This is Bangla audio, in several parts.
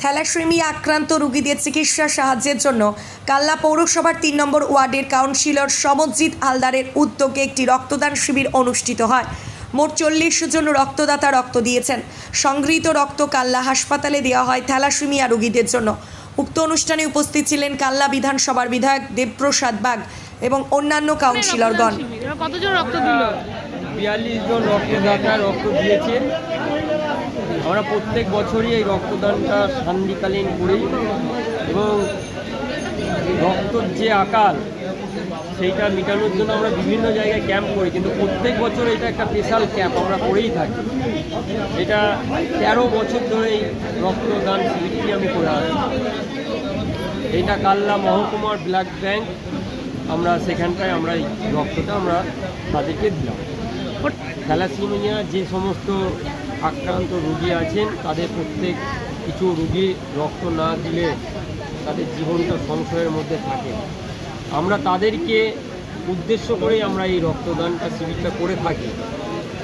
থ্যালাসেমিয়া আক্রান্ত রোগীদের চিকিৎসা সাহায্যের জন্য কাল্লা পৌরসভার ৩ নম্বর ওয়ার্ডের কাউন্সিলর সমজিৎ হালদারের উদ্যোগে একটি রক্তদান শিবির অনুষ্ঠিত হয়। মোট ৪০ জন রক্তদাতা রক্ত দিয়েছেন। সংগৃহীত রক্ত কাল্লা হাসপাতালে দেওয়া হয় থ্যালাসেমিয়া রোগীদের জন্য। উক্ত অনুষ্ঠানে উপস্থিত ছিলেন কাল্লা বিধানসভার বিধায়ক দেবপ্রসাদ বাগ এবং অন্যান্য কাউন্সিলরগণ। কতজন রক্ত দিল? ৪২ জন রক্তদাতা রক্ত দিয়েছে। আমরা প্রত্যেক বছরই এই রক্তদানটা সান্ধ্যকালীন করি এবং রক্তর যে আকাল সেইটা মেটানোর জন্য আমরা বিভিন্ন জায়গায় ক্যাম্প করি, কিন্তু প্রত্যেক বছর এটা একটা স্পেশাল ক্যাম্প আমরা করেই থাকি। এটা ১৩ বছর ধরে এই রক্তদান শিবিরটি আমি করে আসছি। এটা কাল্লা মহকুমার ব্লাড ব্যাংক, আমরা সেখানটায় আমরা এই রক্তটা আমরা তাদেরকে দিলাম। থ্যালাসেমিয়া যে সমস্ত আক্রান্ত রোগী আছেন তাদের প্রত্যেক কিছু রোগী রক্ত না দিলে তাদের জীবনটা সংশয়ের মধ্যে থাকে। আমরা তাদেরকে উদ্দেশ্য করেই আমরা এই রক্তদানটা শিবিরটা করে থাকি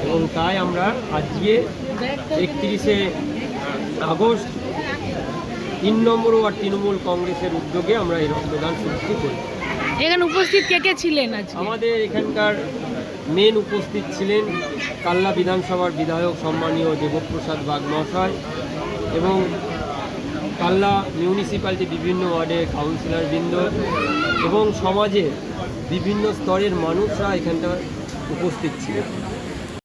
এবং তাই আমরা আজকে ৩১শে আগস্ট ৩ নম্বর ওয়ার্ড তৃণমূল কংগ্রেসের উদ্যোগে আমরা এই রক্তদান শিবিরটি করি। এখানে উপস্থিত কে কে ছিলেন আজকে? আমাদের এখানকার মেন উপস্থিত ছিলেন কাল্লা বিধানসভার বিধায়ক সম্মানীয় দেবপ্রসাদ বাগ মহাশয় এবং কাল্লা মিউনিসিপ্যালিটি বিভিন্ন ওয়ার্ডের কাউন্সিলরবৃন্দ এবং সমাজের বিভিন্ন স্তরের মানুষরা এখানটা উপস্থিত ছিলেন।